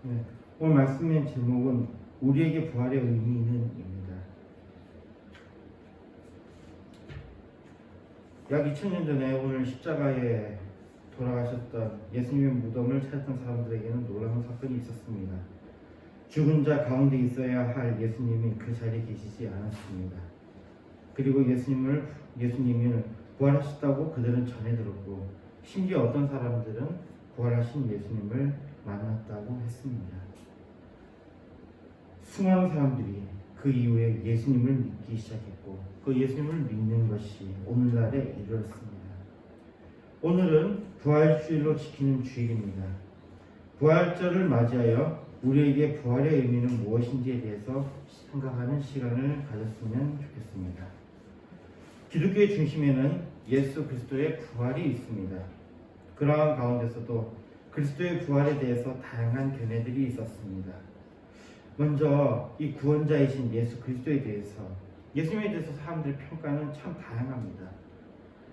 네. 오늘 말씀의 제목은 우리에게 부활의 의미는입니다. 약 2000년 전에 오늘 십자가에 돌아가셨던 예수님의 무덤을 찾았던 사람들에게는 놀라운 사건이 있었습니다. 죽은 자 가운데 있어야 할 예수님이 그 자리에 계시지 않았습니다. 그리고 예수님을 부활하셨다고 그들은 전해 들었고, 심지어 어떤 사람들은 부활하신 예수님을 만났다고 했습니다. 수많은 사람들이 그 이후에 예수님을 믿기 시작했고, 그 예수님을 믿는 것이 오늘날에 이르렀습니다. 오늘은 부활주일로 지키는 주일입니다. 부활절을 맞이하여 우리에게 부활의 의미는 무엇인지에 대해서 생각하는 시간을 가졌으면 좋겠습니다. 기독교의 중심에는 예수 그리스도의 부활이 있습니다. 그러한 가운데서도 그리스도의 부활에 대해서 다양한 견해들이 있었습니다. 먼저 이 구원자이신 예수 그리스도에 대해서, 예수님에 대해서 사람들의 평가는 참 다양합니다.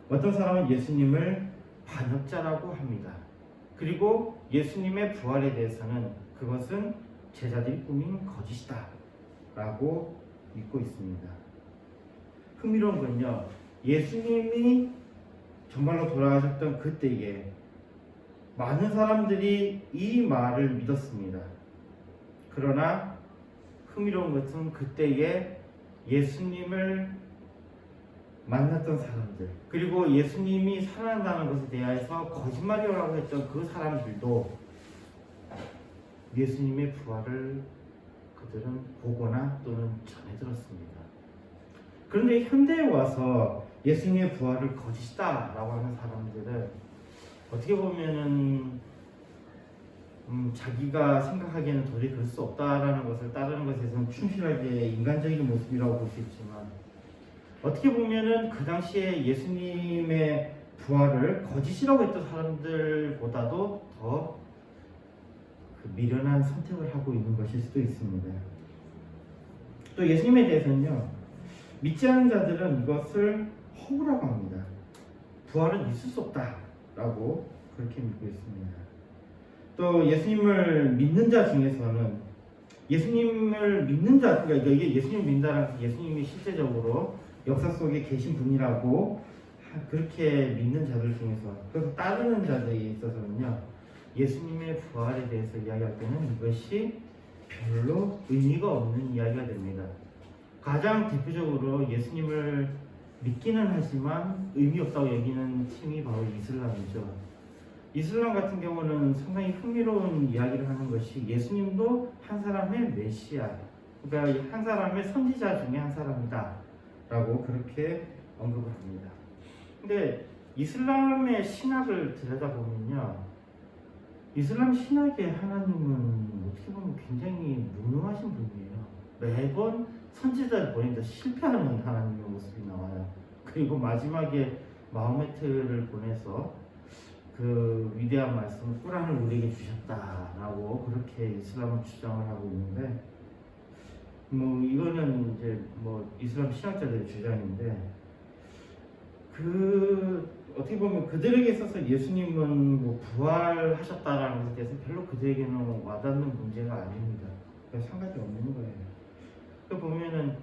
어떤 사람은 예수님을 반역자라고 합니다. 그리고 예수님의 부활에 대해서는 그것은 제자들이 꾸민 거짓이다 라고 믿고 있습니다. 흥미로운 건요, 예수님이 정말로 돌아가셨던 그때에 많은 사람들이 이 말을 믿었습니다. 그러나 흥미로운 것은 그때에 예수님을 만났던 사람들, 그리고 예수님이 살아난다는 것에 대해서 거짓말이라고 했던 그 사람들도 예수님의 부활을 그들은 보거나 또는 전해 들었습니다. 그런데 현대에 와서 예수님의 부활을 거짓이다 라고 하는 사람들은 어떻게 보면은 자기가 생각하기에는 도저히 그럴 수 없다라는 것을 따르는 것에서는 충실하게 인간적인 모습이라고 볼 수 있지만, 어떻게 보면은 그 당시에 예수님의 부활을 거짓이라고 했던 사람들보다도 더 미련한 선택을 하고 있는 것일 수도 있습니다. 또 예수님에 대해서는요, 믿지 않은 자들은 이것을 허구라고 합니다. 부활은 있을 수 없다라고 그렇게 믿고 있습니다. 또 예수님을 믿는 자 중에서는 예수님을 믿는 자, 그러니까 이게 예수님을 믿는다는 것은 예수님이 실제적으로 역사 속에 계신 분이라고 그렇게 믿는 자들 중에서, 그래서 따르는 자들에 있어서는요, 예수님의 부활에 대해서 이야기할 때는 이것이 별로 의미가 없는 이야기가 됩니다. 가장 대표적으로 예수님을 믿기는 하지만 의미 없다고 여기는 팀이 바로 이슬람이죠. 이슬람 같은 경우는 상당히 흥미로운 이야기를 하는 것이 예수님도 한 사람의 메시아, 그러니까 한 사람의 선지자 중에 한 사람이다 라고 그렇게 언급을 합니다. 근데 이슬람의 신학을 들여다보면요, 이슬람 신학의 하나님은 어떻게 보면 굉장히 무능하신 분이에요. 매번 선지자를 보내는데 실패하는 하나님의 모습이 나와요. 그리고 마지막에 마호메트를 보내서 그 위대한 말씀 꾸란을 우리에게 주셨다라고 그렇게 이슬람은 주장을 하고 있는데, 뭐 이거는 이제 뭐 이슬람 신학자들의 주장인데, 어떻게 보면 그들에게 있어서 예수님은 뭐 부활하셨다라는 것에 대해서 별로 그들에게는 와닿는 문제가 아닙니다. 그러니까 상관이 없는 거예요. 그 보면은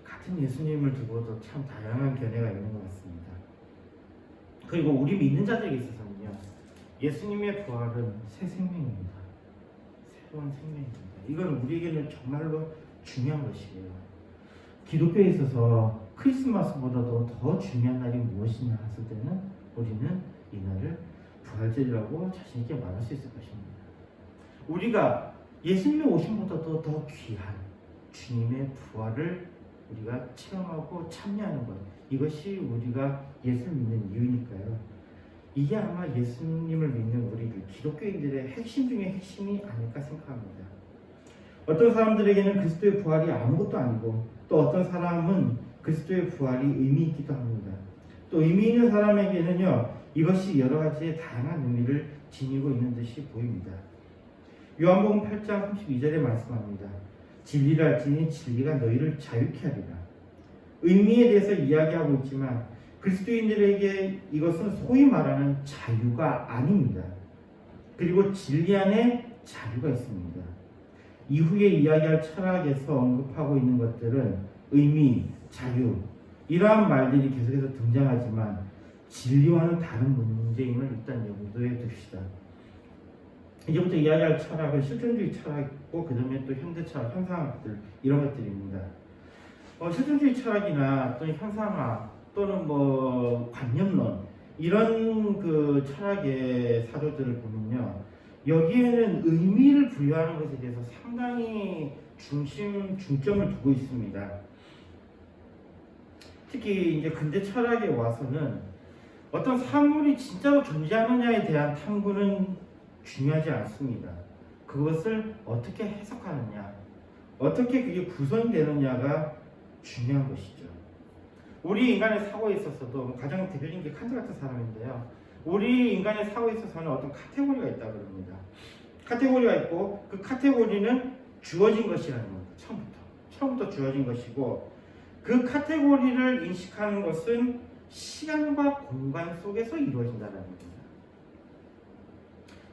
같은 예수님을 두고도 참 다양한 견해가 있는 것 같습니다. 그리고 우리 믿는 자들에게 있어서는요, 예수님의 부활은 새 생명입니다. 새로운 생명입니다. 이건 우리에게는 정말로 중요한 것이에요. 기독교에 있어서 크리스마스보다도 더 중요한 날이 무엇이냐 했을 때는 우리는 이 날을 부활절이라고 자신 있게 말할 수 있을 것입니다. 우리가 예수님의 오심보다도 더 귀한 주님의 부활을 우리가 체험하고 참여하는 것, 이것이 우리가 예수를 믿는 이유니까요. 이게 아마 예수님을 믿는 우리들 기독교인들의 핵심 중에 핵심이 아닐까 생각합니다. 어떤 사람들에게는 그리스도의 부활이 아무것도 아니고, 또 어떤 사람은 그리스도의 부활이 의미 있기도 합니다. 또 의미 있는 사람에게는요, 이것이 여러 가지의 다양한 의미를 지니고 있는 듯이 보입니다. 요한복음 8장 32절에 말씀합니다. 진리를 알지니 진리가 너희를 자유케 하리라. 의미에 대해서 이야기하고 있지만 그리스도인들에게 이것은 소위 말하는 자유가 아닙니다. 그리고 진리 안에 자유가 있습니다. 이후에 이야기할 철학에서 언급하고 있는 것들은 의미, 자유 이러한 말들이 계속해서 등장하지만 진리와는 다른 문제임을 일단 염두에 둡시다. 이제부터 이야기할 철학은 실존주의 철학이고 그 다음에 또 현대 철학, 현상학들 이런 것들입니다. 실존주의 철학이나 또는 현상학 또는 뭐 관념론 이런 그 철학의 사조들을 보면요, 여기에는 의미를 부여하는 것에 대해서 상당히 중점을 두고 있습니다. 특히 이제 근대 철학에 와서는 어떤 사물이 진짜로 존재하느냐에 대한 탐구는 중요하지 않습니다. 그것을 어떻게 해석하느냐, 어떻게 그게 구성되느냐가 중요한 것이죠. 우리 인간의 사고에 있어서도 가장 대표적인 게 칸트 같은 사람인데요. 우리 인간의 사고에 있어서는 어떤 카테고리가 있다고 합니다. 카테고리가 있고 그 카테고리는 주어진 것이라는 겁니다. 처음부터 주어진 것이고 그 카테고리를 인식하는 것은 시간과 공간 속에서 이루어진다는 겁니다.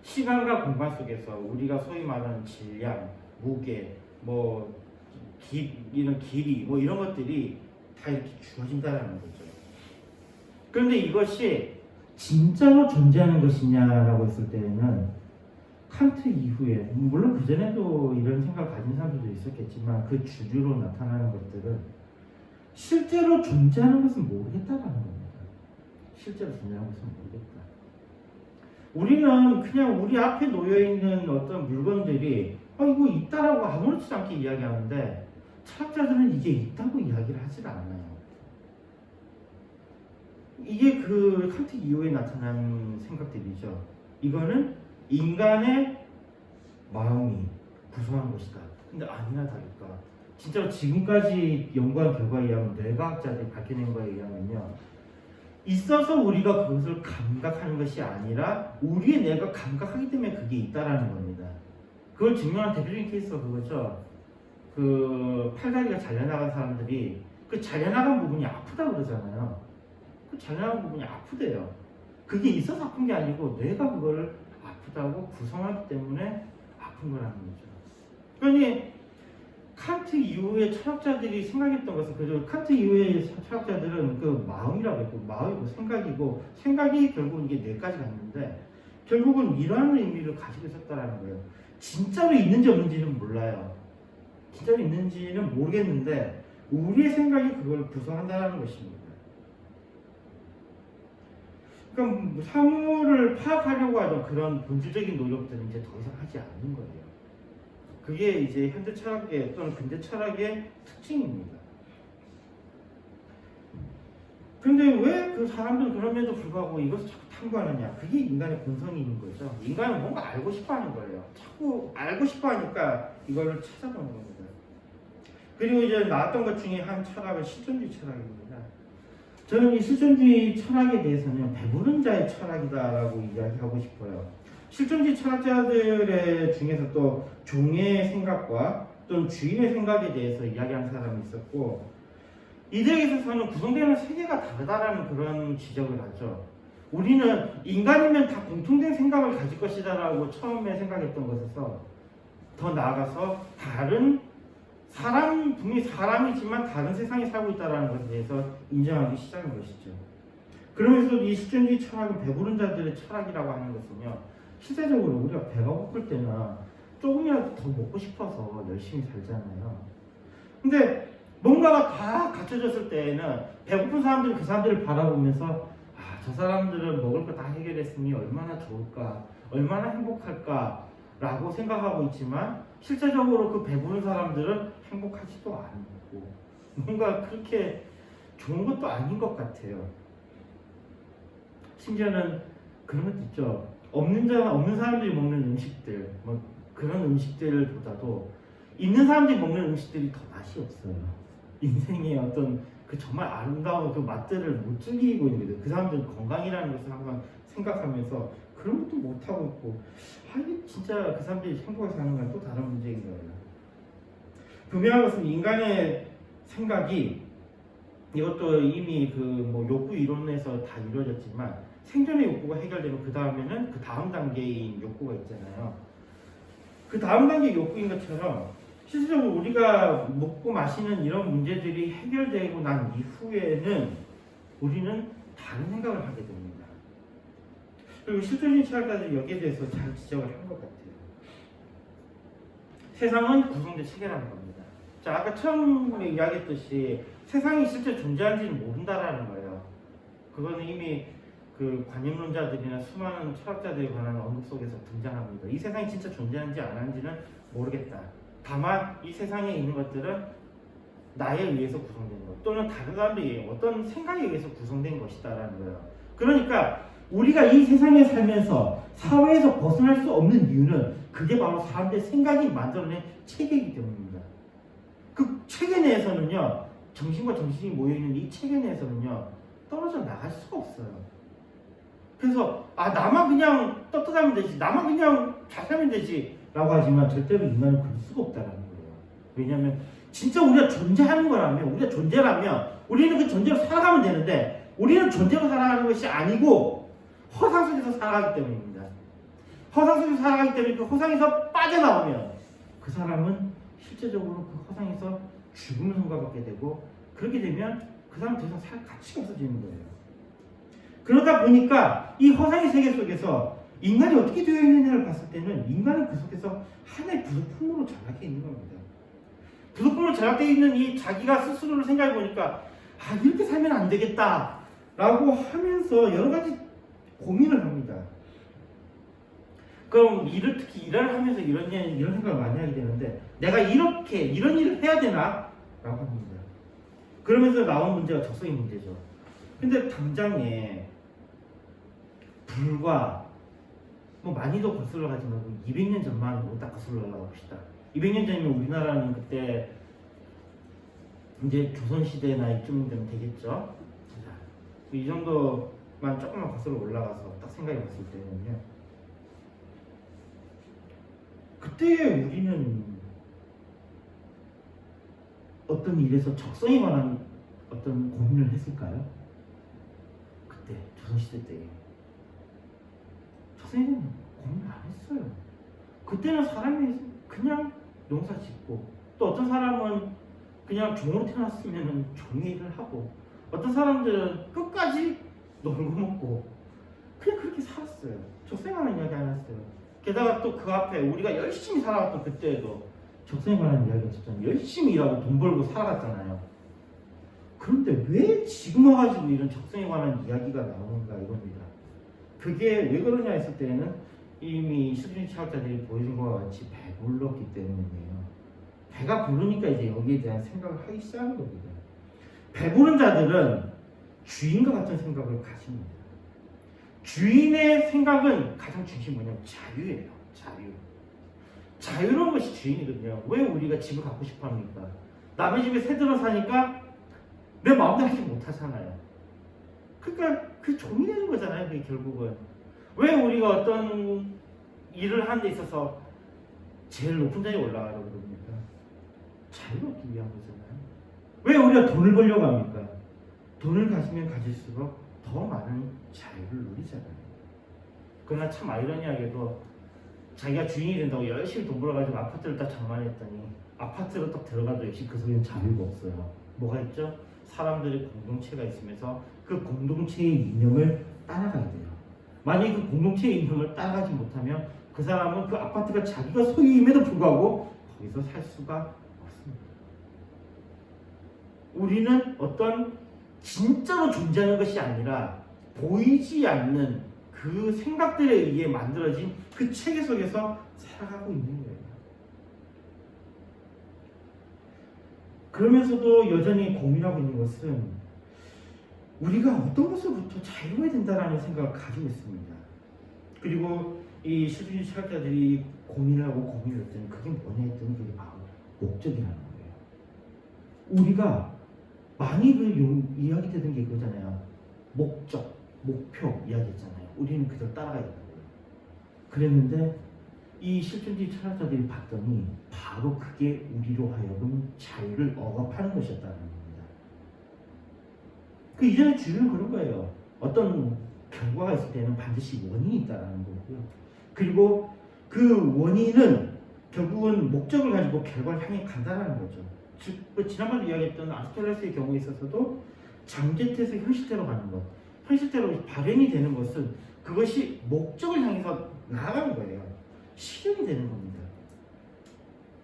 시간과 공간 속에서 우리가 소위 말하는 질량, 무게, 이런 길이, 이런 것들이 다 이렇게 주어진다는 거죠. 그런데 이것이 진짜로 존재하는 것이냐라고 했을 때는 칸트 이후에, 물론 그전에도 이런 생각을 가진 사람들도 있었겠지만 그 주류로 나타나는 것들은 실제로 존재하는 것은 모르겠다라는 겁니다. 실제로 존재하는 것은 모르겠다. 우리는 그냥 우리 앞에 놓여있는 어떤 물건들이 이거 있다라고 아무렇지 않게 이야기하는데 철학자들은 이게 있다고 이야기를 하질 않아요. 이게 그 칸트 이후에 나타난 생각들이죠. 이거는 인간의 마음이 구성한 것이다. 근데 아니나 다를까, 진짜로 지금까지 연구한 결과에 의하면, 뇌과학자들이 밝혀낸 거에 의하면요, 있어서 우리가 그것을 감각하는 것이 아니라 우리의 뇌가 감각하기 때문에 그게 있다라는 겁니다. 그걸 증명한 대표적인 케이스가 그거죠. 그 팔다리가 잘려나간 사람들이 그 잘려나간 부분이 아프다고 그러잖아요. 그 잘려나간 부분이 아프대요. 그게 있어서 아픈 게 아니고 뇌가 그거를 아프다고 구성하기 때문에 아픈 거라는 거죠. 그러니 칸트 이후의 철학자들이 생각했던 것은, 그래서 칸트 이후의 철학자들은 그 마음이라고 했고, 마음이고 생각이고, 생각이 결국 이게 뇌까지 갔는데 결국은 이러한 의미를 가지고 있었다라는 거예요. 진짜로 있는지 없는지는 몰라요. 진짜로 있는지는 모르겠는데 우리의 생각이 그걸 구성한다는 것입니다. 그러니까 사물을 파악하려고 하던 그런 본질적인 노력들은 이제 더 이상 하지 않는 거예요. 그게 이제 현대 철학의 또는 근대 철학의 특징입니다. 근데 왜 그 사람들은 그럼에도 불구하고 이것을 자꾸 탐구하느냐? 그게 인간의 본성인 거죠. 인간은 뭔가 알고 싶어 하는 거예요. 자꾸 알고 싶어 하니까 이거를 찾아보는 겁니다. 그리고 이제 나왔던 것 중에 한 철학은 실존주의 철학입니다. 저는 이 실존주의 철학에 대해서는 배부른 자의 철학이다라고 이야기하고 싶어요. 실존주의 철학자들의 중에서 또 종의 생각과 또는 주인의 생각에 대해서 이야기하는 사람이 있었고, 이들에 있어서는 구성되는 세계가 다르다라는 그런 지적을 하죠. 우리는 인간이면 다 공통된 생각을 가질 것이다라고 처음에 생각했던 것에서 더 나아가서 다른 분명히 사람이지만 다른 세상에 살고 있다는 것에 대해서 인정하기 시작한 것이죠. 그러면서 이 실존주의 철학은 배부른 자들의 철학이라고 하는 것은요, 실제적으로 우리가 배가 고플 때나 조금이라도 더 먹고 싶어서 열심히 살잖아요. 근데 뭔가가 다 갖춰졌을 때에는 배고픈 사람들이 그 사람들을 바라보면서 저 사람들은 먹을 거 다 해결했으니 얼마나 좋을까, 얼마나 행복할까 라고 생각하고 있지만 실제적으로 그 배부른 사람들은 행복하지도 않고 뭔가 그렇게 좋은 것도 아닌 것 같아요. 심지어는 그런 것도 있죠. 없는 사람들이 먹는 음식들, 그런 음식들보다도 있는 사람들이 먹는 음식들이 더 맛이 없어요. 인생의 어떤 그 정말 아름다운 그 맛들을 못 즐기고 있는 거죠. 그 사람들은 건강이라는 것을 항상 생각하면서 그런 것도 못 하고 있고, 이게 진짜 그 사람들이 행복하게 사는 건 또 다른 문제인 거예요. 분명한 것은 인간의 생각이, 이것도 이미 욕구 이론에서 다 이루어졌지만 생존의 욕구가 해결되면 그 다음에는 그 다음 단계인 욕구가 있잖아요. 그 다음 단계 욕구인 것처럼 실질적으로 우리가 먹고 마시는 이런 문제들이 해결되고 난 이후에는 우리는 다른 생각을 하게 됩니다. 그리고 실존주의 철학자들이 여기에 대해서 잘 지적을 한 것 같아요. 세상은 구성된 체계라는 겁니다. 자, 아까 처음에 이야기했듯이 세상이 실제 존재하는지는 모른다라는 거예요. 그거는 이미 그 관념론자들이나 수많은 철학자들에 관한 언급 속에서 등장합니다. 이 세상이 진짜 존재하는지 안 하는지는 모르겠다. 다만 이 세상에 있는 것들은 나에 의해서 구성된 것 또는 다른 사람들이 어떤 생각에 의해서 구성된 것이다라는 거예요. 그러니까 우리가 이 세상에 살면서 사회에서 벗어날 수 없는 이유는 그게 바로 사람들의 생각이 만들어낸 체계이기 때문입니다. 그 체계 내에서는요, 정신과 정신이 모여있는 이 체계 내에서는요, 떨어져 나갈 수가 없어요. 그래서 나만 그냥 떳떳하면 되지, 나만 그냥 잘 살면 되지 라고 하지만 절대로 인간은 그럴 수가 없다는 거예요. 왜냐하면 진짜 우리가 존재하는 거라면, 우리가 존재라면 우리는 그 존재로 살아가면 되는데 우리는 존재로 살아가는 것이 아니고 허상 속에서 살아가기 때문입니다. 허상 속에서 살아가기 때문에 그 허상에서 빠져나오면 그 사람은 실제적으로 그 허상에서 죽음을 선고받게 되고, 그렇게 되면 그 사람은 더 이상 살 가치가 없어지는 거예요. 그러다 보니까 이 허상의 세계 속에서 인간이 어떻게 되어 있느냐를 봤을 때는 인간은 그 속에서 하나의 부속품으로 자라게 있는 겁니다. 부속품으로 자라게 있는 이 자기가 스스로를 생각해 보니까 이렇게 살면 안 되겠다 라고 하면서 여러 가지 고민을 합니다. 그럼 특히 일을 하면서 이런 생각을 많이 하게 되는데, 내가 이런 일을 해야 되나? 라고 합니다. 그러면서 나온 문제가 적성의 문제죠. 근데 당장에 불과 많이 더 거슬러 가지 말고 200년 전만 딱 거슬러 봅시다. 200년 전이면 우리나라는 그때 이제 조선시대나 이쯤 되면 되겠죠. 이 정도만 조금만 거슬러 올라가서 딱 생각해 봤을 때는요, 그때 우리는 어떤 일에서 적성에 관한 어떤 고민을 했을까요? 그때 조선시대 때 적성에는 고민 안 했어요. 그때는 사람이 그냥 농사 짓고, 또 어떤 사람은 그냥 종으로 태어났으면 종의 일을 하고, 어떤 사람들은 끝까지 놀고 먹고 그냥 그렇게 살았어요. 적성에 관한 이야기 안 했어요. 게다가 또 그 앞에 우리가 열심히 살아왔던 그때에도 적성에 관한 이야기가 있었잖아요. 열심히 일하고 돈 벌고 살아갔잖아요. 그런데 왜 지금 와가지고 이런 적성에 관한 이야기가 나오는가 이겁니다. 그게 왜 그러냐 했을 때는 이미 실존주의 철학자들이 보여준 것과 같이 배불렀기 때문이에요. 배가 부르니까 이제 여기에 대한 생각을 하기 시작하는 겁니다. 배부른 자들은 주인과 같은 생각을 가집니다. 주인의 생각은 가장 중심이 뭐냐면 자유예요. 자유로운 것이 주인이거든요. 왜 우리가 집을 갖고 싶어 합니까? 남의 집에 새들어 사니까 내 마음대로 하지 못하잖아요. 그러니까 그 종이 되는 거잖아요. 그게 결국은. 왜 우리가 어떤 일을 하는 데 있어서 제일 높은 자리에 올라가려고 그럽니까? 자유를 얻기 위한 거잖아요. 왜 우리가 돈을 벌려고 합니까? 돈을 가지면 가질수록 더 많은 자유를 누리잖아요. 그러나 참 아이러니하게도 자기가 주인이 된다고 열심히 돈 벌어가지고 아파트를 딱 장만했더니 아파트로 딱 들어가도 역시 그 속에는 자유가 없어요. 뭐가 있죠? 사람들의 공동체가 있으면서 그 공동체의 이념을 따라가야 돼요. 만약에 그 공동체의 이념을 따라가지 못하면 그 사람은 그 아파트가 자기가 소유임에도 불구하고 거기서 살 수가 없습니다. 우리는 어떤 진짜로 존재하는 것이 아니라 보이지 않는 그 생각들에 의해 만들어진 그 체계 속에서 살아가고 있는 거예요. 그러면서도 여전히 고민하고 있는 것은 우리가 어떤 것으로부터 자유해야 된다는 생각을 가지고 있습니다. 그리고 이 실존주의 철학자들이 고민을 했더니 그게 뭐냐 했더니 그게 바로 목적이라는 거예요. 우리가 많이 이야기되던 게 이거잖아요. 목적, 목표 이야기했잖아요. 우리는 그걸 따라가야 된다고요. 그랬는데 이 실존주의 철학자들이 봤더니 바로 그게 우리로 하여금 자유를 억압하는 것이었다는 겁니다. 그 이전의 주류는 그런 거예요. 어떤 결과가 있을 때는 반드시 원인이 있다는 거고요. 그리고 그 원인은 결국은 목적을 가지고 결과를 향해 간다라는 거죠. 즉, 지난번에 이야기했던 아스토텔레스의 경우에 있어서도 잠재태에서 현실대로 가는 것, 현실대로 발현이 되는 것은 그것이 목적을 향해서 나아가는 거예요. 실현이 되는 겁니다.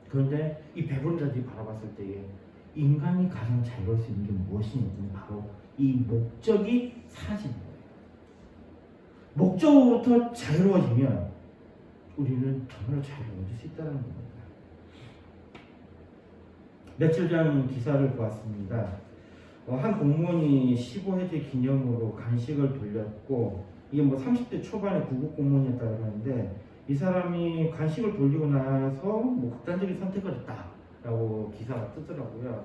그런데 이 배부른자들이 바라봤을 때에 인간이 가장 자유로울 수 있는 게 무엇이냐면 바로 이 목적이 사라지는 거예요. 목적으로부터 자유로워지면 우리는 정말 자유로워질 수 있다는 겁니다. 며칠 전 기사를 보았습니다. 한 공무원이 15회제 기념으로 간식을 돌렸고, 이게 뭐 30대 초반의 구급 공무원이었다고 하는데, 이 사람이 간식을 돌리고 나서 뭐 극단적인 선택을 했다라고 기사가 뜨더라고요.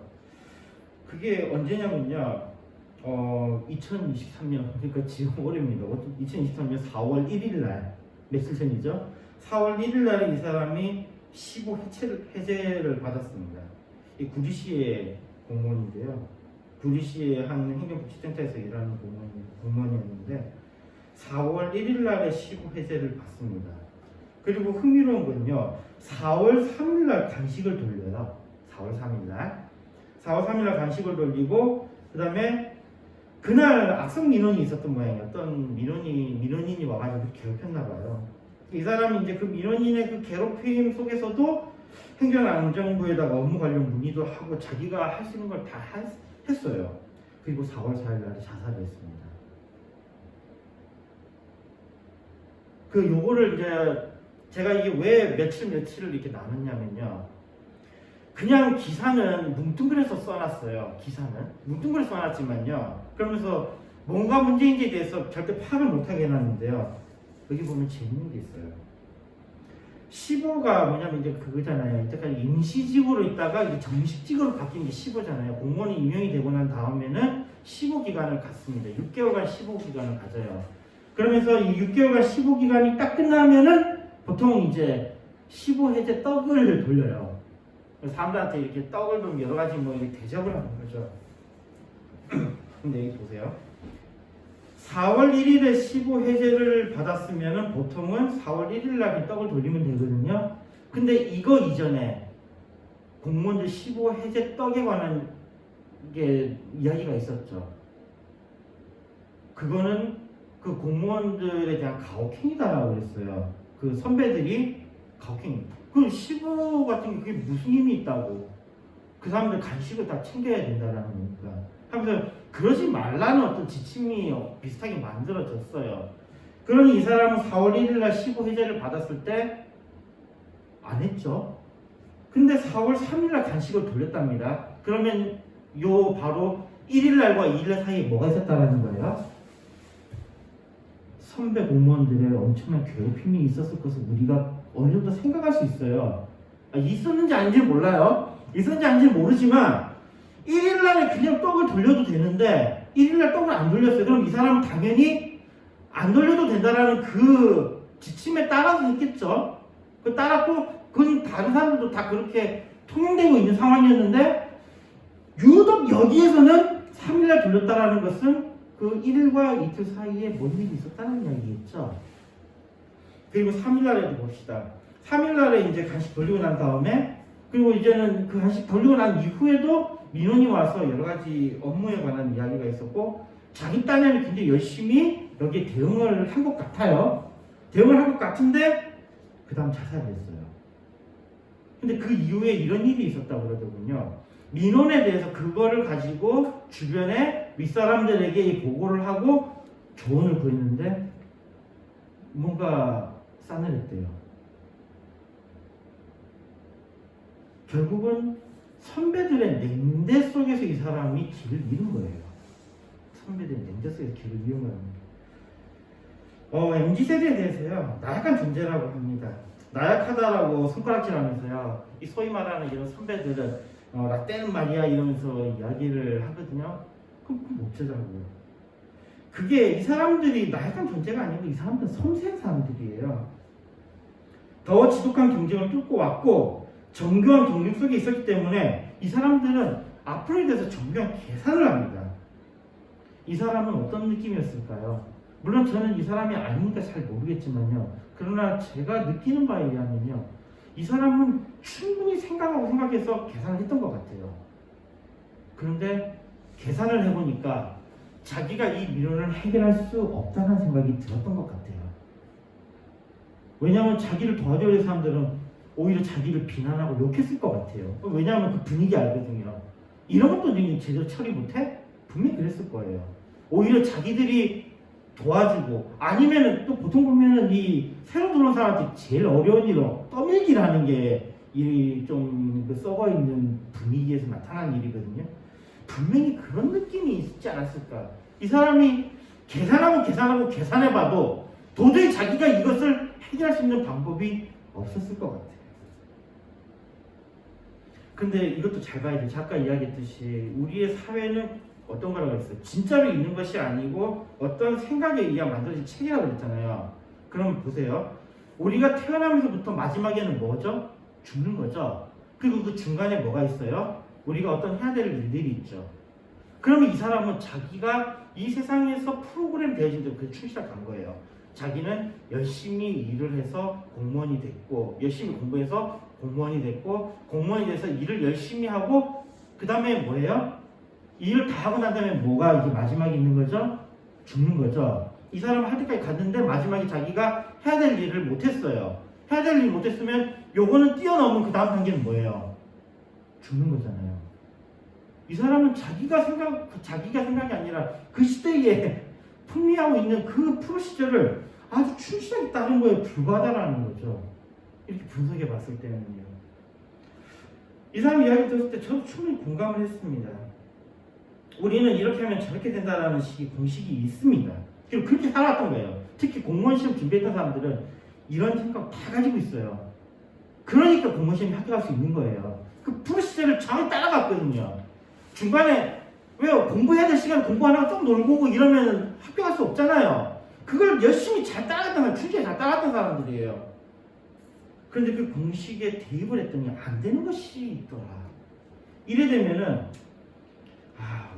그게 언제냐면요, 2023년, 그러니까 지금 올해입니다. 2023년 4월 1일 날, 며칠 전이죠. 4월 1일 날에 이 사람이 15해제를 받았습니다. 이 구리시의 공무원인데요. 구리시의 한 행정복지센터에서 일하는 공무원이었는데 4월 1일 날에 15해제를 받습니다. 그리고 흥미로운 건요, 4월 3일 날 간식을 돌려요. 4월 3일 날. 4월 3일 날 간식을 돌리고, 그 다음에 그날 악성 민원이 있었던 모양이에요. 어떤 민원인이 와가지고 괴롭혔나봐요. 이 사람이 이제 그 민원인의 그 괴롭힘 속에서도 행정안전부에다가 업무 관련 문의도 하고 자기가 할 수 있는 걸 다 했어요. 그리고 4월 4일 날에 자살을 했습니다. 요거를 이제 제가 이게 왜 며칠을 이렇게 나눴냐면요. 그냥 기사는 뭉뚱그려서 써놨어요. 기사는 뭉뚱그려서 써놨지만요. 그러면서 뭔가 문제인지에 대해서 절대 파악을 못하게 해놨는데요. 여기 보면 재밌는 게 있어요. 15가 뭐냐면 이제 그거잖아요. 이때까지 임시직으로 있다가 이제 정식직으로 바뀐 게 15잖아요. 공무원이 임명이 되고 난 다음에는 15기간을 갖습니다. 6개월간 15기간을 가져요. 그러면서 이 6개월간 15기간이 딱 끝나면은 보통 이제 15해제 떡을 돌려요. 사람들한테 이렇게 떡을 좀 여러 가지 뭐 이렇게 대접을 하는 거죠. 근데 여기 보세요. 4월 1일에 15해제를 받았으면은 보통은 4월 1일 날 떡을 돌리면 되거든요. 근데 이거 이전에 공무원들 15해제 떡에 관한 게 이야기가 있었죠. 그거는 그 공무원들에 대한 가혹행위다라고 그랬어요. 그 선배들이 가혹행위. 그 15 같은 게 그게 무슨 힘이 있다고. 그 사람들 간식을 다 챙겨야 된다라는 거니까. 하면서 그러지 말라는 어떤 지침이 비슷하게 만들어졌어요. 그러니 이 사람은 4월 1일 날 15해제를 받았을 때 안 했죠. 근데 4월 3일 날 간식을 돌렸답니다. 그러면 요 바로 1일 날과 2일 날 사이에 뭐가 있었다라는 거예요? 선배 공무원들의 엄청난 괴롭힘이 있었을 것을 우리가 어느 정도 생각할 수 있어요. 있었는지 아닌지 몰라요. 있었는지 아닌지 모르지만 1일 날에 그냥 떡을 돌려도 되는데 1일 날 떡을 안 돌렸어요. 그럼 이 사람은 당연히 안 돌려도 된다라는 그 지침에 따라서 했겠죠. 그 따랐고 그건 다른 사람들도 다 그렇게 통용되고 있는 상황이었는데 유독 여기에서는 3일 날 돌렸다라는 것은 그 1일과 이틀 사이에 뭔 일이 있었다는 이야기겠죠. 그리고 3일 날에도 봅시다. 3일 날에 이제 간식 돌리고 난 다음에 그리고 이제는 그 간식 돌리고 난 이후에도 민원이 와서 여러 가지 업무에 관한 이야기가 있었고 자기 딴에는 굉장히 열심히 여기에 대응을 한 것 같아요. 대응을 한 것 같은데 그 다음 자살했어요. 근데 그 이후에 이런 일이 있었다고 그러더군요. 민원에 대해서 그거를 가지고 주변에 윗사람들에게 보고를 하고 조언을 구했는데 뭔가 싸늘했대요. 결국은 선배들의 냉대 속에서 이 사람이 길을 잃은 거예요. 선배들의 냉대 속에서 길을 잃은 거예요. MZ세대에 대해서요, 나약한 존재라고 합니다. 나약하다라고 손가락질하면서요, 이 소위 말하는 이런 선배들은 나 때는 말이야 이러면서 이야기를 하거든요. 그럼 못 되더라고요. 그게 이 사람들이 나약한 존재가 아니고 이 사람들은 섬세한 사람들이에요. 더 지독한 경쟁을 뚫고 왔고 정교한 경쟁 속에 있었기 때문에 이 사람들은 앞으로에 대해서 정교한 계산을 합니다. 이 사람은 어떤 느낌이었을까요? 물론 저는 이 사람이 아니니까 잘 모르겠지만요. 그러나 제가 느끼는 바에 의하면요. 이 사람은 충분히 생각하고 생각해서 계산을 했던 것 같아요. 그런데 계산을 해보니까 자기가 이 미련을 해결할 수 없다는 생각이 들었던 것 같아요. 왜냐하면 자기를 도와줘야 할 사람들은 오히려 자기를 비난하고 욕했을 것 같아요. 왜냐하면 그 분위기 알거든요. 이런 것도 제대로 처리 못해? 분명히 그랬을 거예요. 오히려 자기들이 도와주고, 아니면은 또 보통 보면은 이 새로 들어온 사람한테 제일 어려운 일은 떠밀기라는 게 이 좀 썩어 있는 분위기에서 나타난 일이거든요. 분명히 그런 느낌이 있지 않았을까. 이 사람이 계산하고 계산해봐도 도저히 자기가 이것을 해결할 수 있는 방법이 없었을 것 같아요. 근데 이것도 잘 봐야 돼요. 아까 이야기했듯이 우리의 사회는 어떤 거라고 했어요? 진짜로 있는 것이 아니고 어떤 생각에 의해 만들어진 책이라고 그랬잖아요. 그럼 보세요. 우리가 태어나면서부터 마지막에는 뭐죠? 죽는 거죠. 그리고 그 중간에 뭐가 있어요? 우리가 어떤 해야 될 일들이 있죠. 그러면 이 사람은 자기가 이 세상에서 프로그램 되어진 대로 그 출시한 거예요. 자기는 열심히 일을 해서 공무원이 됐고, 열심히 공부해서 공무원이 됐고, 공무원이 돼서 일을 열심히 하고, 그 다음에 뭐예요? 일을 다 하고 난 다음에 뭐가 이게 마지막에 있는 거죠? 죽는 거죠. 이 사람은 할 때까지 갔는데 마지막에 자기가 해야 될 일을 못했어요. 해야 될 일 못했으면 요거는 뛰어넘은 그 다음 단계는 뭐예요? 죽는 거잖아요. 이 사람은 자기가 생각이 아니라 그 시대에 풍미하고 있는 그 프로시저를 아주 충실하게 따른 거에 불과하다라는 거죠. 이렇게 분석해 봤을 때는요. 이 사람 이야기 들었을 때 저도 충분히 공감을 했습니다. 우리는 이렇게 하면 저렇게 된다라는 식의 공식이 있습니다. 그리고 그렇게 살아왔던 거예요. 특히 공무원 시험 준비했던 사람들은 이런 생각 다 가지고 있어요. 그러니까 공무원 시험에 합격할 수 있는 거예요. 그 프로시저를 정확히 따라갔거든요. 중간에 왜요? 공부해야 될 시간 공부 안 하고 좀 놀고 오고 이러면 합격할 수 없잖아요. 그걸 열심히 잘 따라갔던 사람, 충실히 잘 따라갔던 사람들이에요. 그런데 그 공식에 대입을 했더니 안 되는 것이 있더라. 이래 되면은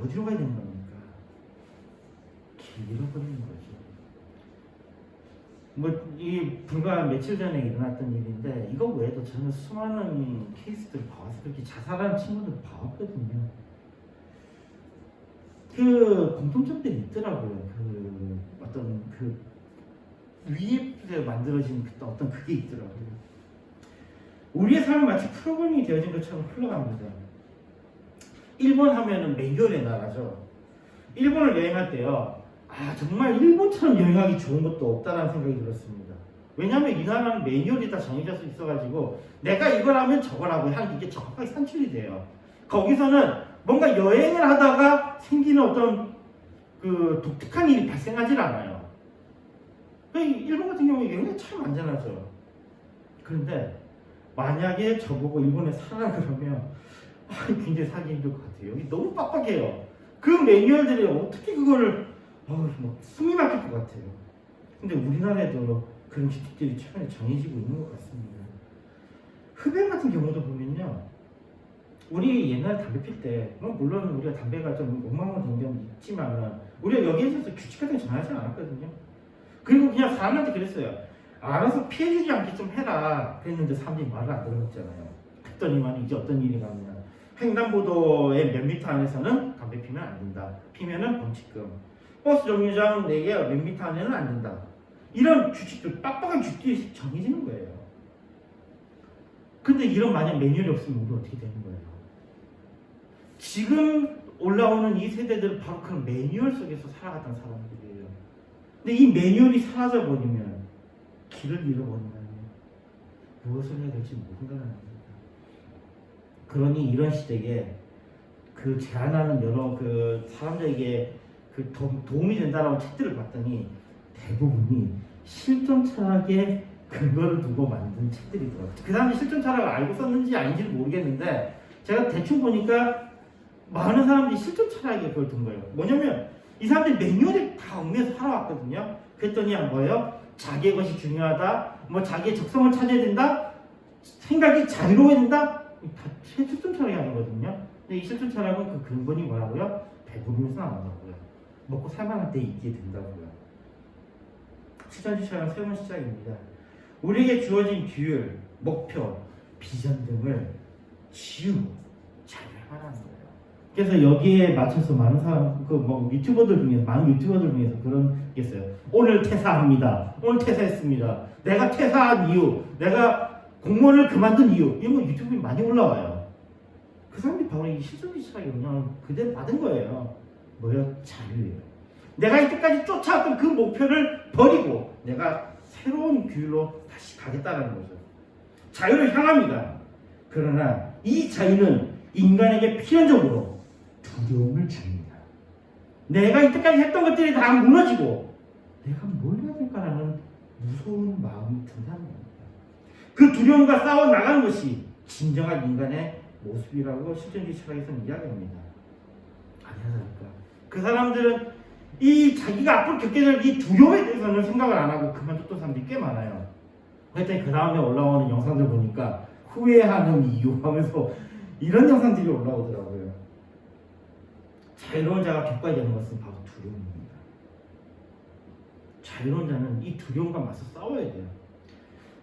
어디로 가야 되는 겁니까? 길 잃어버리는 거죠. 이 불과 며칠 전에 일어났던 일인데 이거 외에도 저는 수많은 케이스들을 봐왔어요. 그렇게 자살하는 친구들 봐왔거든요. 그 공통점들이 있더라고요. 그 어떤 그 위에 만들어진 어떤 그게 있더라고요. 우리의 삶은 마치 프로그램이 되어진 것처럼 흘러갑니다. 일본 하면은 매뉴얼의 나라죠. 일본을 여행할 때요. 정말 일본처럼 여행하기 좋은 것도 없다라는 생각이 들었습니다. 왜냐하면 이 나라는 매뉴얼이 다 정해져 있어가지고 내가 이걸 하면 저걸 하고 하는 게 정확하게 산출이 돼요. 거기서는 뭔가 여행을 하다가 생기는 어떤 그 독특한 일이 발생하지 않아요. 일본 같은 경우에 여행이 참 안전하죠. 그런데 만약에 저보고 일본에 살아 그러면 굉장히 살기 힘들 것 같아요. 여기 너무 빡빡해요. 그 매뉴얼들이 어떻게 그거를 숨이 막힐 것 같아요. 근데 우리나라에도 그런 규칙들이 최근에 정해지고 있는 것 같습니다. 흡연 같은 경우도 보면요. 우리 옛날에 담배 필 때, 물론 우리가 담배가 좀 엉망으로 된 경우 있지만, 우리가 여기에 있어서 규칙 같은 거 정하지 않았거든요. 그리고 그냥 사람한테 그랬어요. 알아서 피해주지 않게 좀 해라. 그랬는데 사람들이 말을 안 들었잖아요. 그랬더니만 이제 어떤 일이 나오냐. 횡단보도의 몇 미터 안에서는 담배 피면 안 된다. 피면은 범칙금. 버스 정류장 내에 몇 미터 안에는 안 된다. 이런 규칙들, 빡빡한 규칙들이 정해지는 거예요. 근데 이런 만약 매뉴얼이 없으면 우리 어떻게 되는 거예요? 지금 올라오는 이 세대들은 바로 그런 매뉴얼 속에서 살아갔던 사람들이에요. 근데 이 매뉴얼이 사라져버리면, 길을 잃어버리면 무엇을 해야 될지 모른다는 겁니다. 그러니 이런 시대에 그 제안하는 여러 그 사람들에게 그 도움이 된다라는 책들을 봤더니 대부분이 실존 철학에 근거를 두고 만든 책들이더라고요. 그 사람이 실존 철학을 알고 썼는지 아닌지는 모르겠는데 제가 대충 보니까 많은 사람들이 실존 철학에 그걸 둔 거예요. 뭐냐면 이 사람들이 매뉴얼에 다 얽매여서 살아왔거든요. 그랬더니 뭐예요? 자기의 것이 중요하다. 자기의 적성을 찾아야 된다. 생각이 자유로워야 된다. 다 실존 철학이 하는 거거든요. 근데 이 실존 철학은 그 근본이 뭐라고요? 배부르면서 나온다고요. 먹고 살만할 때 있게 된다고요. 실존 철학은 새로운 시작입니다. 우리에게 주어진 규율, 목표, 비전 등을 지우고 자유하라는 거예요. 그래서 여기에 맞춰서 많은 사람, 유튜버들 중에서, 많은 유튜버들 중에서 그런 게 있어요. 오늘 퇴사합니다. 오늘 퇴사했습니다. 내가 퇴사한 이유, 내가 공무원을 그만둔 이유, 이런 거 유튜브에 많이 올라와요. 그 사람들이 바로 이 실존주의 철학의 영향을 그대로 받은 거예요. 뭐예요? 자유예요. 내가 이때까지 쫓아왔던 그 목표를 버리고 내가 새로운 길로 다시 가겠다는 거죠. 자유를 향합니다. 그러나 이 자유는 인간에게 필연적으로 두려움을 줍니다. 내가 이때까지 했던 것들이 다 무너지고 내가 뭘 해야 될까라는 무서운 마음이 든다는 겁니다. 그 두려움과 싸워 나가는 것이 진정한 인간의 모습이라고 실존주의 철학에서는 이야기합니다. 아니하다니까. 그 사람들은 이 자기가 앞으로 겪게 될 이 두려움에 대해서는 생각을 안 하고 그만뒀던 사람들이 꽤 많아요. 그랬더니 그 다음에 올라오는 영상들 보니까 후회하는 이유 하면서 이런 영상들이 올라오더라고요. 자유로운 자가 겪어야 되는 것은 바로 두려움입니다. 자유로운 자는 이 두려움과 맞서 싸워야 돼요.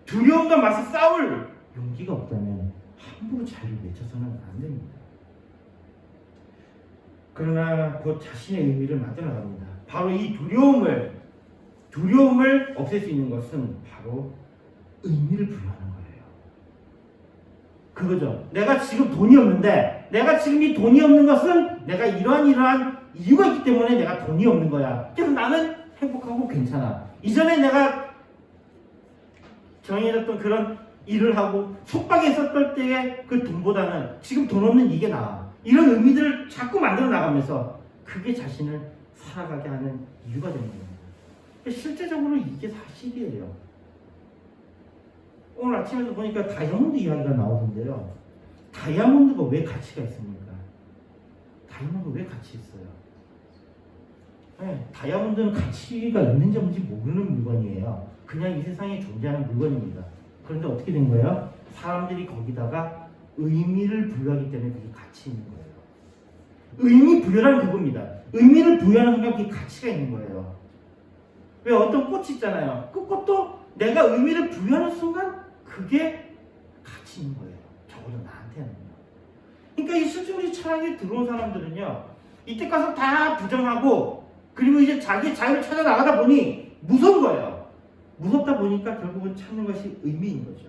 두려움과 맞서 싸울 용기가 없다면 함부로 자유를 외쳐서는 안 됩니다. 그러나 곧 자신의 의미를 만들어 나갑니다. 바로 이 두려움을 없앨 수 있는 것은 바로 의미를 부여하는 거예요. 그거죠. 내가 지금 돈이 없는데, 내가 지금 이 돈이 없는 것은 내가 이러한 이유가 있기 때문에 내가 돈이 없는 거야. 그래서 나는 행복하고 괜찮아. 이전에 내가 정해졌던 그런 일을 하고 속박에 있었을 때의 그 돈보다는 지금 돈 없는 이게 나아. 이런 의미들을 자꾸 만들어 나가면서 그게 자신을 살아가게 하는 이유가 되는 겁니다. 실제적으로 이게 사실이에요. 오늘 아침에도 보니까 다이아몬드 이야기가 나오던데요. 다이아몬드가 왜 가치가 있습니까? 다이아몬드 왜 가치 있어요? 네, 다이아몬드는 가치가 있는지 없는지 모르는 물건이에요. 그냥 이 세상에 존재하는 물건입니다. 그런데 어떻게 된 거예요? 사람들이 거기다가 의미를 부여하기 때문에 그게 가치 있는 거예요. 의미 부여라는 그겁니다. 의미를 부여하는 순간 그게 가치가 있는 거예요. 왜 어떤 꽃이 있잖아요. 그 꽃도 내가 의미를 부여하는 순간 그게 가치 있는 거예요. 적어도 나한테는요. 그러니까 이 실존주의 철학에 들어온 사람들은요. 이때 가서 다 부정하고 그리고 이제 자기의 자유를 찾아 나가다 보니 무서운 거예요. 무섭다 보니까 결국은 찾는 것이 의미인 거죠.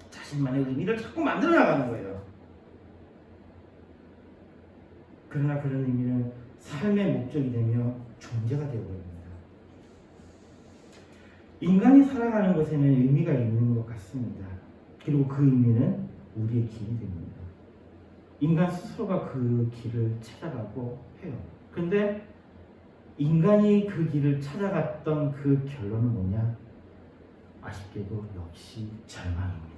자신만의 의미를 자꾸 만들어 나가는 거예요. 그러나 그런 의미는 삶의 목적이 되며 존재가 되어버립니다. 인간이 살아가는 것에는 의미가 있는 것 같습니다. 그리고 그 의미는 우리의 길이 됩니다. 인간 스스로가 그 길을 찾아가고 해요. 근데 인간이 그 길을 찾아갔던 그 결론은 뭐냐? 아쉽게도 역시 절망입니다.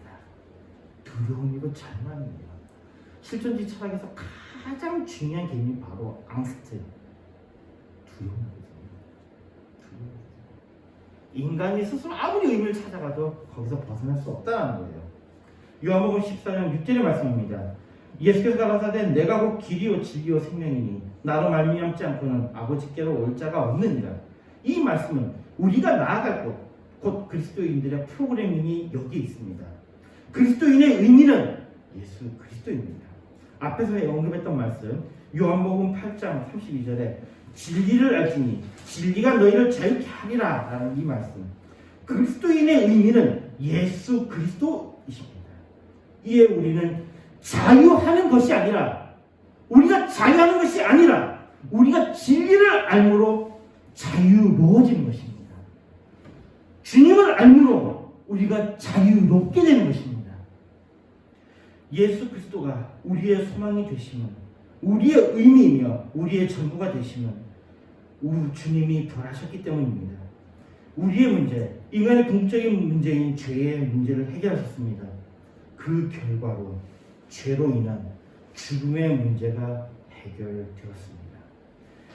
두려움이고 절망이에요. 실존주의 철학에서 가장 중요한 개념이 바로 앙스트, 두려움이거든요. 인간이 스스로 아무리 의미를 찾아가도 거기서 벗어날 수 없다는 거예요. 요한복음 14장 6절의 말씀입니다. 예수께서 가라사대 내가 곧 길이요 진리요 생명이니 나로 말미암지 않고는 아버지께로 올 자가 없느니라. 이 말씀은 우리가 나아갈 곳, 곧 그리스도인들의 프로그래밍이 여기 있습니다. 그리스도인의 의미는 예수 그리스도입니다. 앞에서 언급했던 말씀 요한복음 8장 32절에 진리를 알지니 진리가 너희를 자유케 하리라 라는 이 말씀. 그리스도인의 의미는 예수 그리스도이십니다. 이에 우리는 자유하는 것이 아니라 우리가 자유하는 것이 아니라 우리가 진리를 알므로 자유로워지는 것입니다. 주님을 알므로 우리가 자유롭게 되는 것입니다. 예수 그리스도가 우리의 소망이 되시면 우리의 의미이며 우리의 전부가 되시면 주님이 부활하셨기 때문입니다. 우리의 문제, 인간의 궁극적인 문제인 죄의 문제를 해결하셨습니다. 그 결과로 죄로 인한 죽음의 문제가 해결되었습니다.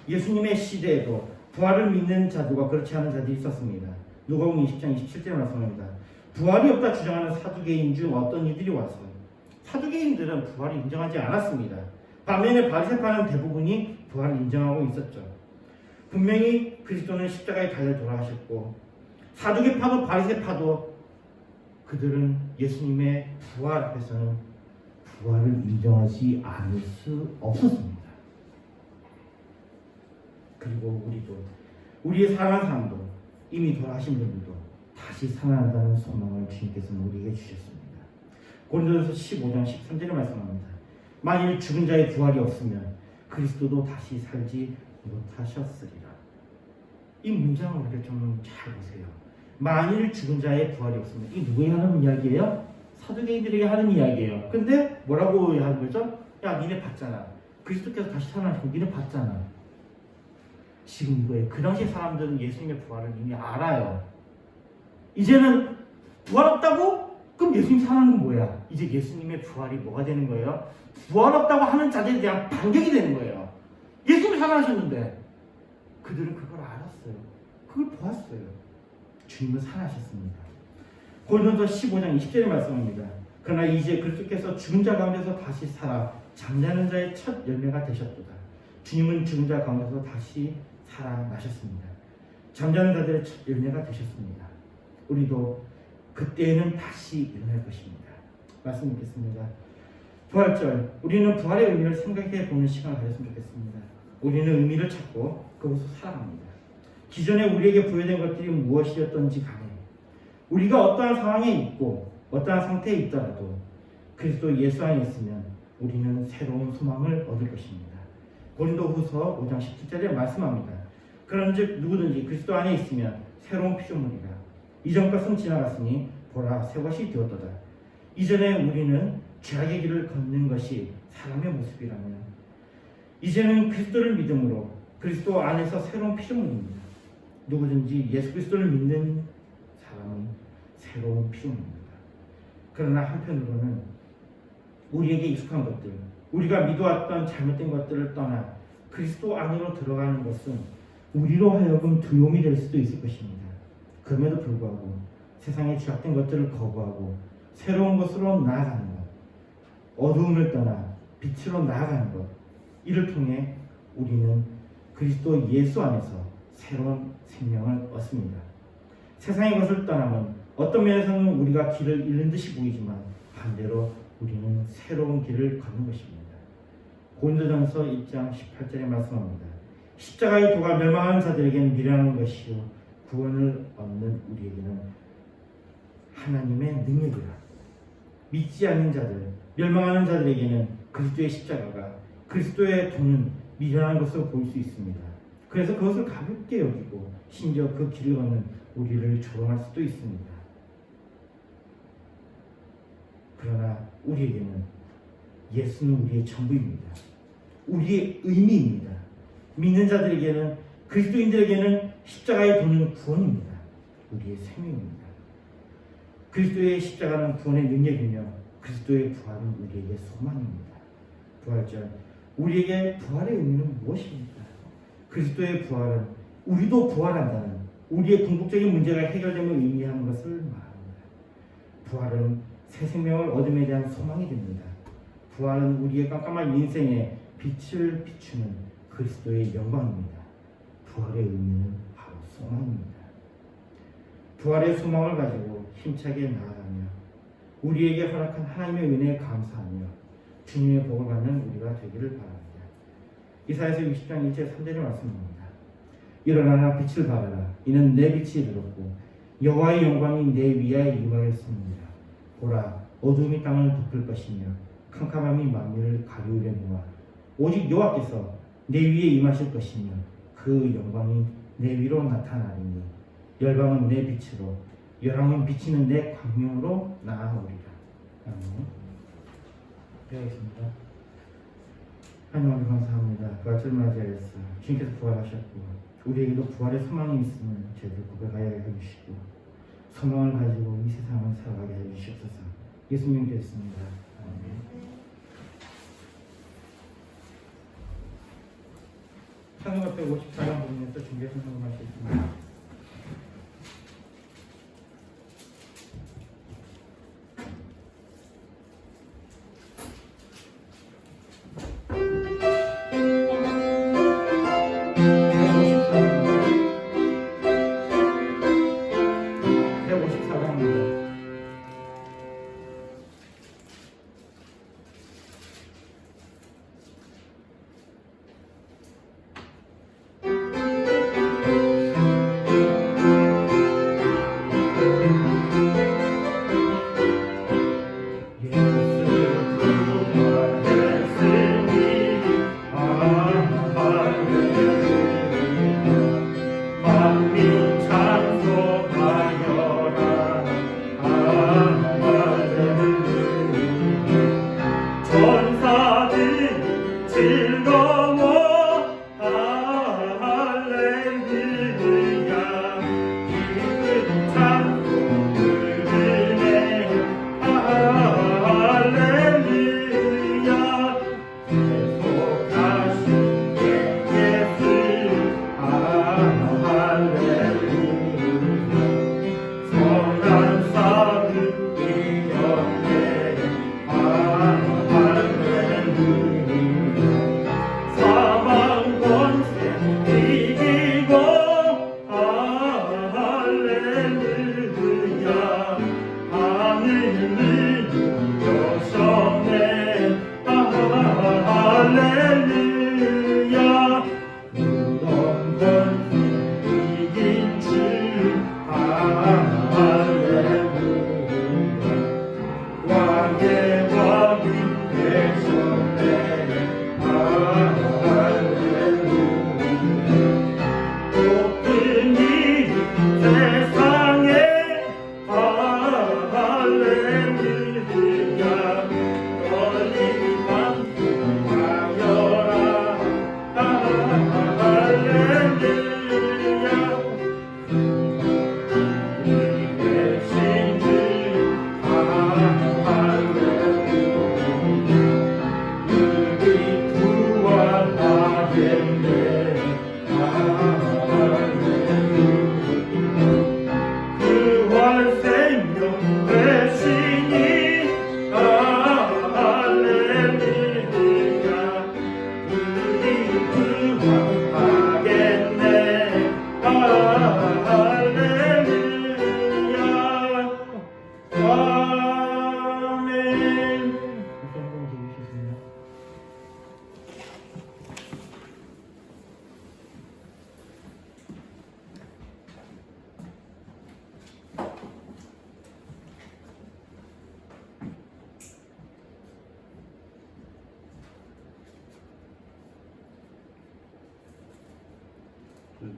예수님의 시대에도 부활을 믿는 자들과 그렇지 않은 자들이 있었습니다. 누가복음 20장 27절 말씀합니다. 부활이 없다 주장하는 사두개인 중 어떤 이들이 와서 사두개인들은 부활을 인정하지 않았습니다. 반면에 바리새파는 대부분이 부활을 인정하고 있었죠. 분명히 그리스도는 십자가에 달려 돌아가셨고 사두개파도 바리새파도 그들은 예수님의 부활 앞에서는 부활을 인정하지 않을 수 없었습니다. 그리고 우리도, 우리의 사랑하는 사람도, 이미 돌아가신 분들도 다시 살아난다는 소망을 주님께서는 우리에게 주셨습니다. 고린도전서 15장 13절에 말씀합니다. 만일 죽은 자의 부활이 없으면 그리스도도 다시 살지 못하셨으리라. 이 문장을 우리가 좀 잘 보세요. 만일 죽은 자의 부활이 없으면, 이 누구에게 하는 이야기예요? 사두개인들에게 하는 이야기예요. 근데 뭐라고 하는 거죠? 야, 니네 봤잖아. 그리스도께서 다시 살아나시고 니네 봤잖아. 지금 이거예요. 그 당시 사람들은 예수님의 부활을 이미 알아요. 이제는 부활 없다고? 그럼 예수님 살아나는 건 뭐야? 이제 예수님의 부활이 뭐가 되는 거예요? 부활 없다고 하는 자들에 대한 반격이 되는 거예요. 예수님이 살아나셨는데 그들은 그걸 알았어요. 그걸 보았어요. 주님은 살아나셨습니다. 고린도서 15장 20절에 말씀합니다. 그러나 이제 그리스도께서 죽은 자 가운데서 다시 살아 잠자는 자의 첫 열매가 되셨도다. 주님은 죽은 자 가운데서 다시 살아나셨습니다. 잠자는 자들의 첫 열매가 되셨습니다. 우리도 그때에는 다시 일어날 것입니다. 말씀 읽겠습니다. 부활절, 우리는 부활의 의미를 생각해 보는 시간을 가졌으면 좋겠습니다. 우리는 의미를 찾고 그것을 살아갑니다. 기존에 우리에게 부여된 것들이 무엇이었던지 간에 우리가 어떠한 상황에 있고 어떠한 상태에 있더라도 그리스도 예수 안에 있으면 우리는 새로운 소망을 얻을 것입니다. 고린도후서 5장 17절에 말씀합니다. 그런즉 누구든지 그리스도 안에 있으면 새로운 피조물이라. 이전 것은 지나갔으니 보라 새 것이 되었도다. 이전에 우리는 죄악의 길을 걷는 것이 사람의 모습이라면 이제는 그리스도를 믿음으로 그리스도 안에서 새로운 피조물입니다. 누구든지 예수 그리스도를 믿는 사람은 새로운 피조물입니다. 그러나 한편으로는 우리에게 익숙한 것들, 우리가 믿어왔던 잘못된 것들을 떠나 그리스도 안으로 들어가는 것은 우리로 하여금 두려움이 될 수도 있을 것입니다. 그럼에도 불구하고 세상의 죄악된 것들을 거부하고 새로운 것으로 나아가는 것, 어두움을 떠나 빛으로 나아가는 것, 이를 통해 우리는 그리스도 예수 안에서 새로운 생명을 얻습니다. 세상의 것을 떠나면 어떤 면에서는 우리가 길을 잃는 듯이 보이지만 반대로 우리는 새로운 길을 걷는 것입니다. 고린도전서 1장 18절에 말씀합니다. 십자가의 도가 멸망하는 자들에게는 미련한 것이요 구원을 얻는 우리에게는 하나님의 능력이라. 믿지 않는 자들, 멸망하는 자들에게는 그리스도의 십자가가, 그리스도의 도는 미련한 것으로 보일 수 있습니다. 그래서 그것을 가볍게 여기고 심지어 그 길을 걷는 우리를 조롱할 수도 있습니다. 그러나 우리에게는 예수는 우리의 전부입니다. 우리의 의미입니다. 믿는 자들에게는, 그리스도인들에게는 십자가의 도는 구원입니다. 우리의 생명입니다. 그리스도의 십자가는 구원의 능력이며 그리스도의 부활은 우리에게 소망입니다. 부활절, 우리에게 부활의 의미는 무엇입니까? 그리스도의 부활은 우리도 부활한다는, 우리의 궁극적인 문제가 해결됨을 의미하는 것을 말합니다. 부활은 새 생명을 얻음에 대한 소망이 됩니다. 부활은 우리의 깜깜한 인생에 빛을 비추는 그리스도의 영광입니다. 부활의 의미는 바로 소망입니다. 부활의 소망을 가지고 힘차게 나아가며 우리에게 허락한 하나님의 은혜에 감사하며 주님의 복을 받는 우리가 되기를 바랍니다. 이사야서 60장 1절 3절의 말씀입니다. 일어나라 빛을 발하라. 이는 내 빛이 이르렀고 여호와의 영광이 내 위에 임하였습니다. 보라 어둠이 땅을 덮을 것이며 캄캄함이 만민을 가리우려니와 오직 여호와께서 내 위에 임하실 것이며 그 영광이 내 위로 나타나리니 열방은 내 빛으로 열왕은 비치는 내 광명으로 나아오리라. 아멘. 되었습니다. 하나님 감사합니다. 부활절 맞이하였어. 주님께서 부활하셨고 우리에게도 부활의 소망이 있음을 제대로 고백하여 해주시고 소망을 가지고 이 세상을 살아가게 해주시옵소서. 예수님 되었습니다. 아멘. 찬송가 154장 부분에서 준비해 선생님할 수 있습니다.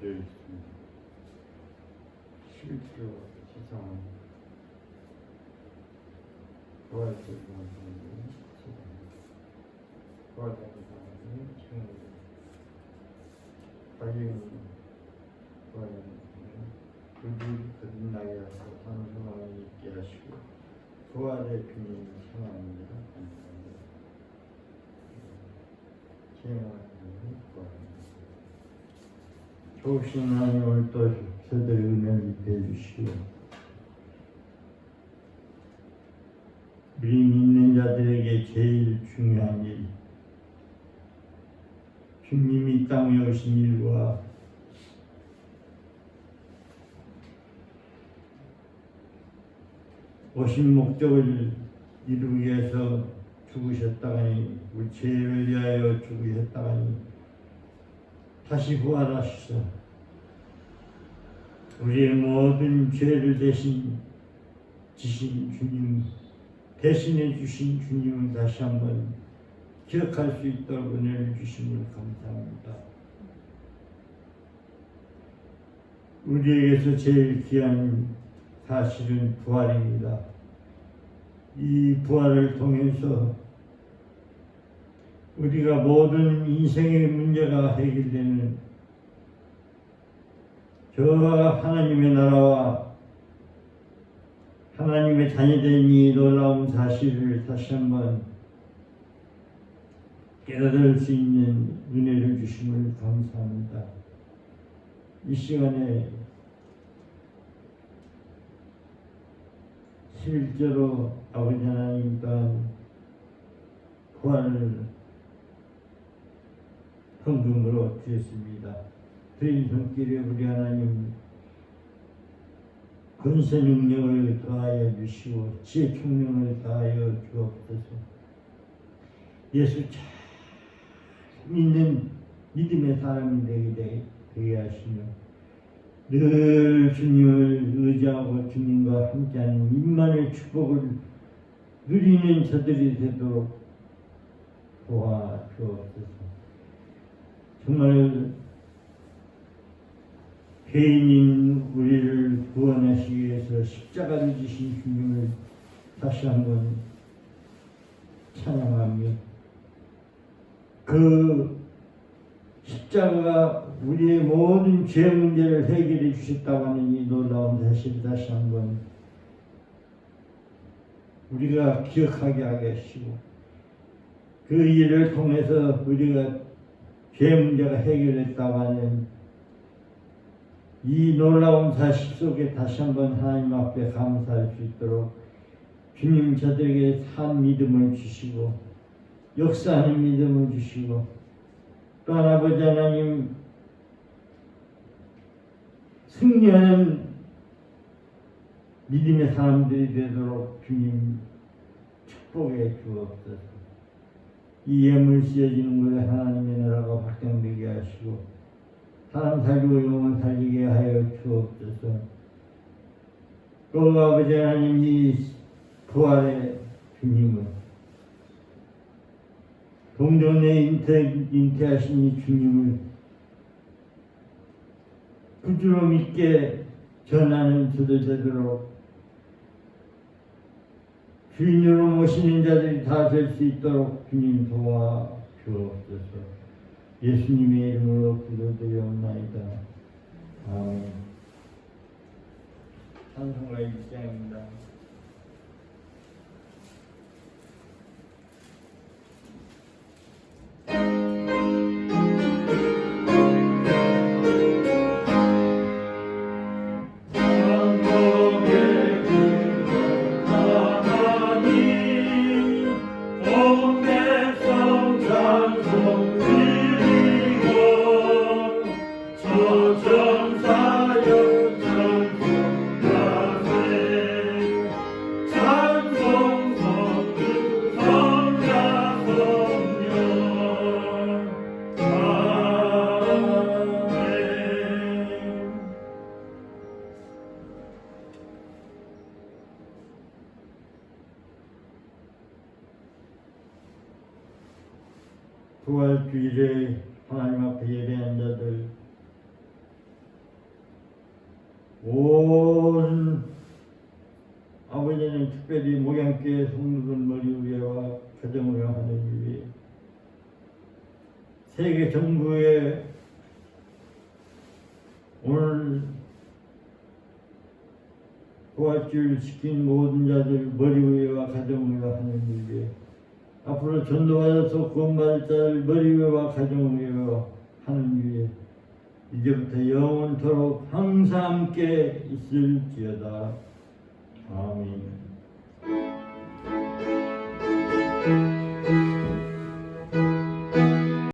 되어 있습니다. 실조 지성 부활적 원성이 부활적 원성이 지금 관련 부활적 원성이 거듭나여서 환성을 있게 하시고 부활의 주님 청합니다. 감사합니다. 진행하는 부활입니다. 좋으신 하나님을 또 저들의 은혜를 입게 해주시고 우리 믿는 자들에게 제일 중요한 일 주님이 이 땅에 오신 일과 오신 목적을 이루기 위해서 죽으셨다가니 우리 죄를 위하여 죽으셨다가니 다시 부활하시사 우리의 모든 죄를 대신 지신 주님, 대신해 주신 주님을 다시 한번 기억할 수 있도록 은혜를 주심을 감사합니다. 우리에게서 제일 귀한 사실은 부활입니다. 이 부활을 통해서 우리가 모든 인생의 문제가 해결되는 저 하나님의 나라와 하나님의 자녀된 이 놀라운 사실을 다시 한번 깨달을 수 있는 은혜를 주심을 감사합니다. 이 시간에 실제로 아버지 하나님 또한 부활을 헌금으로 드렸습니다. 드린 손길에 우리 하나님 권세 능력을 더하여 주시고 지혜 총명을 더하여 주옵소서. 예수 참 믿는 믿음의 사람이 되게 하시며 늘 주님을 의지하고 주님과 함께하는 임만의 축복을 누리는 저들이 되도록 도와주옵소서. 정말 죄인인 우리를 구원하시기 위해서 십자가를 지신 주님을 다시 한번 찬양하며 그 십자가가 우리의 모든 죄 문제를 해결해 주셨다고 하는 이 놀라운 사실을 다시 한번 우리가 기억하게 하게 하시고 그 일을 통해서 우리가 죄 문제가 해결됐다고 하는 이 놀라운 사실 속에 다시 한번 하나님 앞에 감사할 수 있도록 주님 저들에게 산 믿음을 주시고 역사하는 믿음을 주시고 또한 아버지 하나님 승리하는 믿음의 사람들이 되도록 주님 축복해 주옵소서. 이 예물 쓰여지는 곳에 하나님의 나라가 확장되게 하시고 사람 살리고 영혼 살리게 하여 주옵소서. 또 아버지 하나님 이 부활의 주님을 동정에 잉태하신 이 주님을 부드러움 있게 전하는 저들 되도록 주인으로 모시는 자들이 다 될 수 있도록 주님 도와 주옵소서. 예수님의 이름으로 기도드리옵나이다. 아멘. 찬송가 1장입니다. 부활주일에 하나님 앞에 예배한 자들 온 아버지는 특별히 목양교회 성도들 머리 위에와 가정을 하는 위에 세계 정부에 오늘 부활주일 지킨 모든 자들 머리 위에와 가정을 하는 위에 앞으로 전도받아서 구원받을 자를 머리 위와 가정 위와 하는 위에 이제부터 영원토록 항상 함께 있을지어다. 아멘.